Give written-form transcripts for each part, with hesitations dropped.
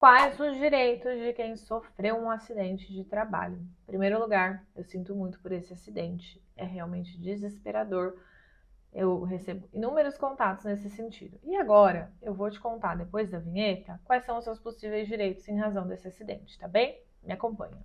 Quais os direitos de quem sofreu um acidente de trabalho? Em primeiro lugar, eu sinto muito por esse acidente. É realmente desesperador. Eu recebo inúmeros contatos nesse sentido. E agora, eu vou te contar, depois da vinheta, quais são os seus possíveis direitos em razão desse acidente, tá bem? Me acompanha.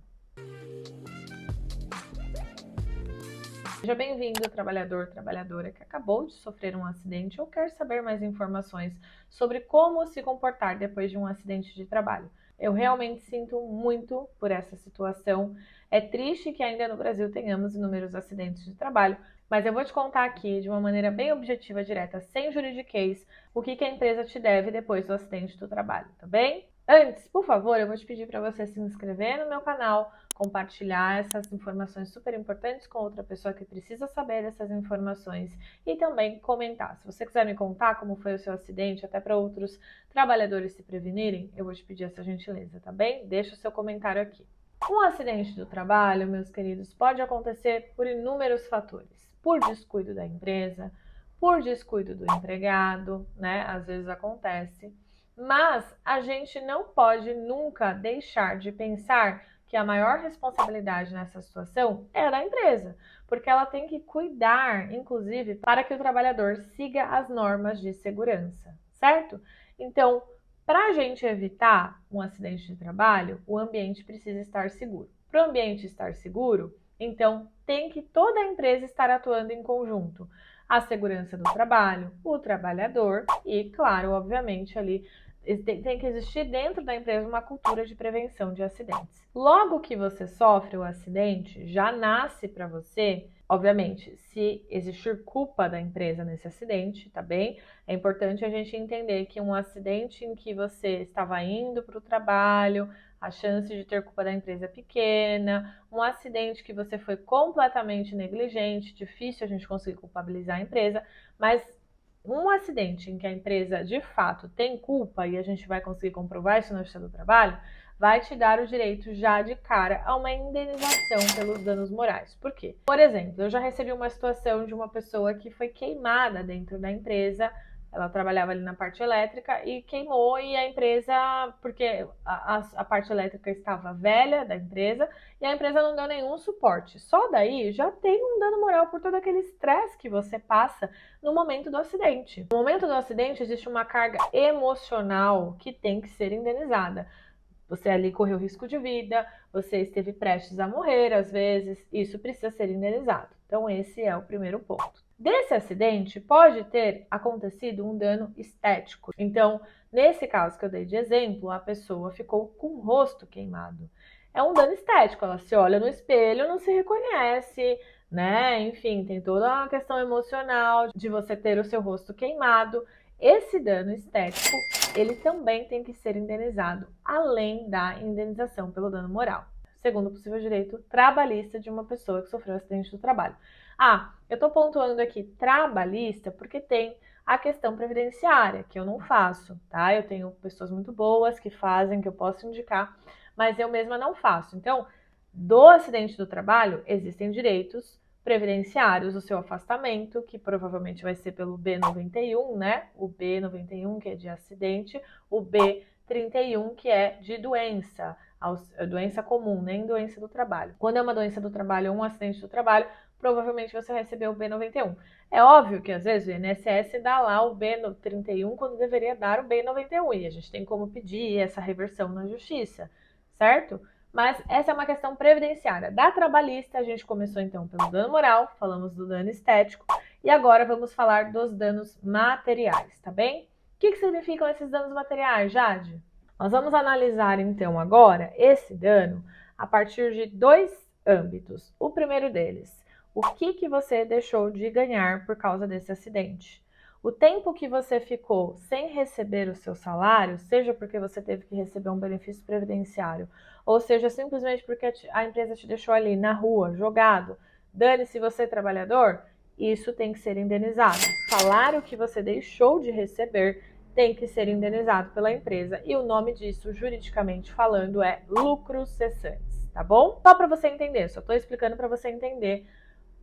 Seja bem-vindo, trabalhador, trabalhadora que acabou de sofrer um acidente ou quer saber mais informações sobre como se comportar depois de um acidente de trabalho. Eu realmente sinto muito por essa situação. É triste que ainda no Brasil tenhamos inúmeros acidentes de trabalho, mas eu vou te contar aqui de uma maneira bem objetiva, direta, sem juridiquês, o que a empresa te deve depois do acidente do trabalho, tá bem? Antes, por favor, eu vou te pedir para você se inscrever no meu canal, compartilhar essas informações super importantes com outra pessoa que precisa saber dessas informações e também comentar. Se você quiser me contar como foi o seu acidente, até para outros trabalhadores se prevenirem, eu vou te pedir essa gentileza, tá bem? Deixa o seu comentário aqui. Um acidente do trabalho, meus queridos, pode acontecer por inúmeros fatores. Por descuido da empresa, por descuido do empregado, né? Às vezes acontece. Mas a gente não pode nunca deixar de pensar que a maior responsabilidade nessa situação é da empresa, porque ela tem que cuidar, inclusive, para que o trabalhador siga as normas de segurança, certo? Então, para a gente evitar um acidente de trabalho, o ambiente precisa estar seguro. Para o ambiente estar seguro, então tem que toda a empresa estar atuando em conjunto. A segurança do trabalho, o trabalhador e, claro, obviamente, ali tem que existir dentro da empresa uma cultura de prevenção de acidentes. Logo que você sofre o acidente, já nasce para você, obviamente, se existir culpa da empresa nesse acidente, tá bem? É importante a gente entender que um acidente em que você estava indo para o trabalho, a chance de ter culpa da empresa é pequena, um acidente que você foi completamente negligente, difícil a gente conseguir culpabilizar a empresa, mas um acidente em que a empresa de fato tem culpa e a gente vai conseguir comprovar isso na Justiça do Trabalho, vai te dar o direito já de cara a uma indenização pelos danos morais. Por quê? Por exemplo, eu já recebi uma situação de uma pessoa que foi queimada dentro da empresa. Ela trabalhava ali na parte elétrica e queimou, e a empresa, porque a parte elétrica estava velha da empresa e a empresa não deu nenhum suporte. Só daí já tem um dano moral por todo aquele estresse que você passa no momento do acidente. No momento do acidente existe uma carga emocional que tem que ser indenizada. Você ali correu risco de vida, você esteve prestes a morrer, às vezes, isso precisa ser indenizado. Então, esse é o primeiro ponto. Desse acidente, pode ter acontecido um dano estético. Então, nesse caso que eu dei de exemplo, a pessoa ficou com o rosto queimado. É um dano estético, ela se olha no espelho, não se reconhece, né? Enfim, tem toda uma questão emocional de você ter o seu rosto queimado. Esse dano estético, ele também tem que ser indenizado, além da indenização pelo dano moral, segundo o possível direito trabalhista de uma pessoa que sofreu acidente do trabalho. Eu estou pontuando aqui trabalhista porque tem a questão previdenciária, que eu não faço, tá? Eu tenho pessoas muito boas que fazem, que eu posso indicar, mas eu mesma não faço. Então, do acidente do trabalho, existem direitos previdenciários, o seu afastamento, que provavelmente vai ser pelo B91, né? O B91, que é de acidente, o B31, que é de doença, doença comum, nem doença do trabalho. Quando é uma doença do trabalho ou um acidente do trabalho, provavelmente você vai receber o B91. É óbvio que às vezes o INSS dá lá o B31 quando deveria dar o B91, e a gente tem como pedir essa reversão na justiça, certo? Mas essa é uma questão previdenciária. Da trabalhista, a gente começou então pelo dano moral, falamos do dano estético, e agora vamos falar dos danos materiais, tá bem? O que significam esses danos materiais, Jade? Nós vamos analisar então agora esse dano a partir de dois âmbitos. O primeiro deles, o que você deixou de ganhar por causa desse acidente? O tempo que você ficou sem receber o seu salário, seja porque você teve que receber um benefício previdenciário, ou seja, simplesmente porque a empresa te deixou ali na rua, jogado, dane-se você trabalhador, isso tem que ser indenizado. O salário que você deixou de receber tem que ser indenizado pela empresa, e o nome disso, juridicamente falando, é lucros cessantes, tá bom? Só para você entender, só estou explicando para você entender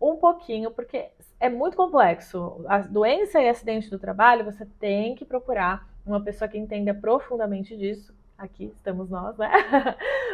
um pouquinho, porque é muito complexo. A doença e acidente do trabalho, você tem que procurar uma pessoa que entenda profundamente disso. aqui estamos nós, né?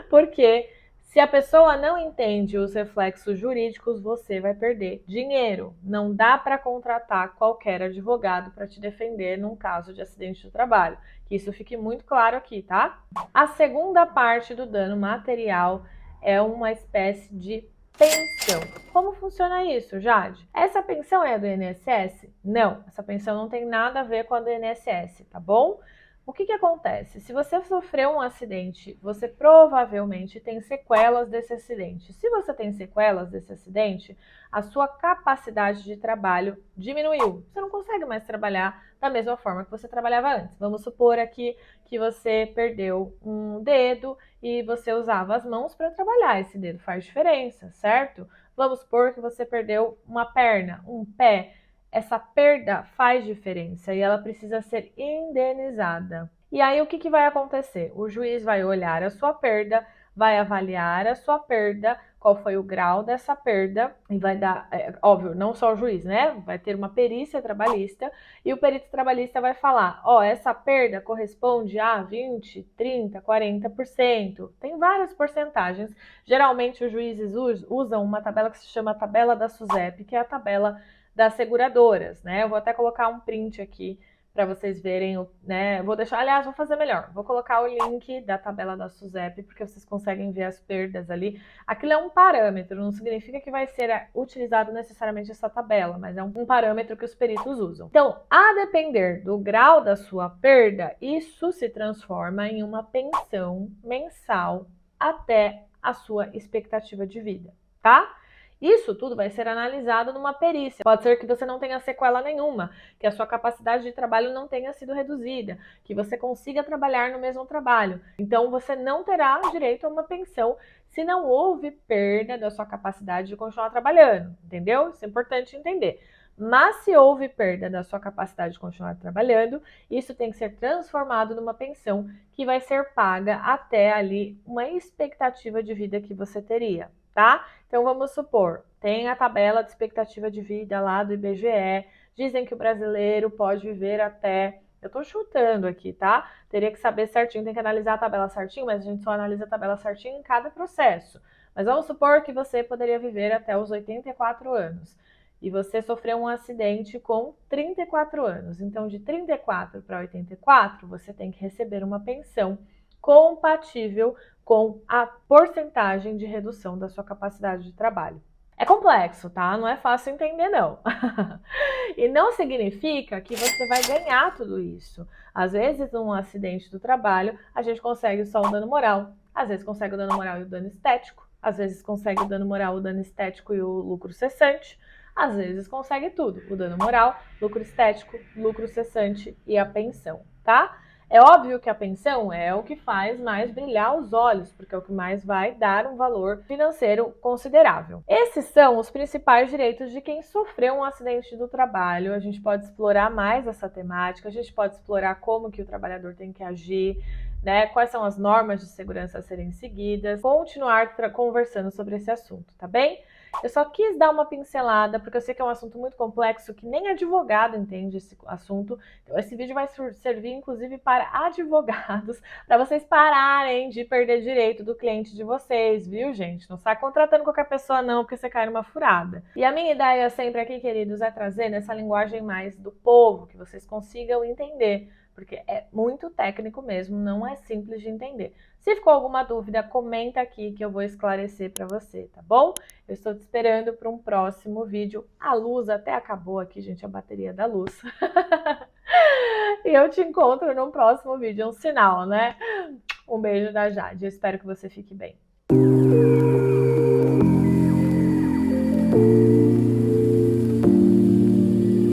Porque se a pessoa não entende os reflexos jurídicos, você vai perder dinheiro. Não dá para contratar qualquer advogado para te defender num caso de acidente de trabalho. Que isso fique muito claro aqui, tá? A segunda parte do dano material é uma espécie de pensão. Como funciona isso, Jade? Essa pensão é do INSS? Não, essa pensão não tem nada a ver com a do INSS, tá bom? O que acontece? Se você sofreu um acidente, você provavelmente tem sequelas desse acidente. Se você tem sequelas desse acidente, a sua capacidade de trabalho diminuiu. Você não consegue mais trabalhar da mesma forma que você trabalhava antes. Vamos supor aqui que você perdeu um dedo e você usava as mãos para trabalhar. Esse dedo faz diferença, certo? Vamos supor que você perdeu uma perna, um pé. Essa perda faz diferença e ela precisa ser indenizada. E aí o que vai acontecer? O juiz vai olhar a sua perda, vai avaliar a sua perda, qual foi o grau dessa perda, e vai dar, óbvio, não só o juiz, né? Vai ter uma perícia trabalhista, e o perito trabalhista vai falar, ó, essa perda corresponde a 20, 30, 40%. Tem várias porcentagens. Geralmente os juízes usam uma tabela que se chama tabela da SUSEP, que é a tabela das seguradoras, né? Eu vou até colocar um print aqui para vocês verem, né? Vou deixar, aliás, vou fazer melhor. Vou colocar o link da tabela da SUSEP, porque vocês conseguem ver as perdas ali. Aquilo é um parâmetro, não significa que vai ser utilizado necessariamente essa tabela, mas é um parâmetro que os peritos usam. Então, a depender do grau da sua perda, isso se transforma em uma pensão mensal até a sua expectativa de vida, tá? Isso tudo vai ser analisado numa perícia. Pode ser que você não tenha sequela nenhuma, que a sua capacidade de trabalho não tenha sido reduzida, que você consiga trabalhar no mesmo trabalho. Então, você não terá direito a uma pensão se não houve perda da sua capacidade de continuar trabalhando, entendeu? Isso é importante entender. Mas se houve perda da sua capacidade de continuar trabalhando, isso tem que ser transformado numa pensão que vai ser paga até ali uma expectativa de vida que você teria, tá? Então vamos supor, tem a tabela de expectativa de vida lá do IBGE, dizem que o brasileiro pode viver até, eu tô chutando aqui, tá? Teria que saber certinho, tem que analisar a tabela certinho, mas a gente só analisa a tabela certinho em cada processo. Mas vamos supor que você poderia viver até os 84 anos. E você sofreu um acidente com 34 anos. Então, de 34 para 84, você tem que receber uma pensão compatível com a porcentagem de redução da sua capacidade de trabalho. É complexo, tá? Não é fácil entender, não. E não significa que você vai ganhar tudo isso. Às vezes, num acidente do trabalho, a gente consegue só o dano moral. Às vezes consegue o dano moral e o dano estético. Às vezes consegue o dano moral, o dano estético e o lucro cessante. Às vezes consegue tudo, o dano moral, lucro estético, lucro cessante e a pensão, tá? É óbvio que a pensão é o que faz mais brilhar os olhos, porque é o que mais vai dar um valor financeiro considerável. Esses são os principais direitos de quem sofreu um acidente do trabalho. A gente pode explorar mais essa temática, a gente pode explorar como que o trabalhador tem que agir, né? Quais são as normas de segurança a serem seguidas, continuar conversando sobre esse assunto, tá bem? Eu só quis dar uma pincelada, porque eu sei que é um assunto muito complexo, que nem advogado entende esse assunto. Então, esse vídeo vai servir, inclusive, para advogados, para vocês pararem de perder direito do cliente de vocês, viu, gente? Não sai contratando qualquer pessoa, não, porque você cai numa furada. E a minha ideia sempre aqui, queridos, é trazer nessa linguagem mais do povo, que vocês consigam entender, porque é muito técnico mesmo, não é simples de entender. Se ficou alguma dúvida, comenta aqui que eu vou esclarecer para você, tá bom? Eu estou te esperando para um próximo vídeo. A luz até acabou aqui, gente, a bateria da luz. E eu te encontro no próximo vídeo, um sinal, né? Um beijo da Jade, eu espero que você fique bem.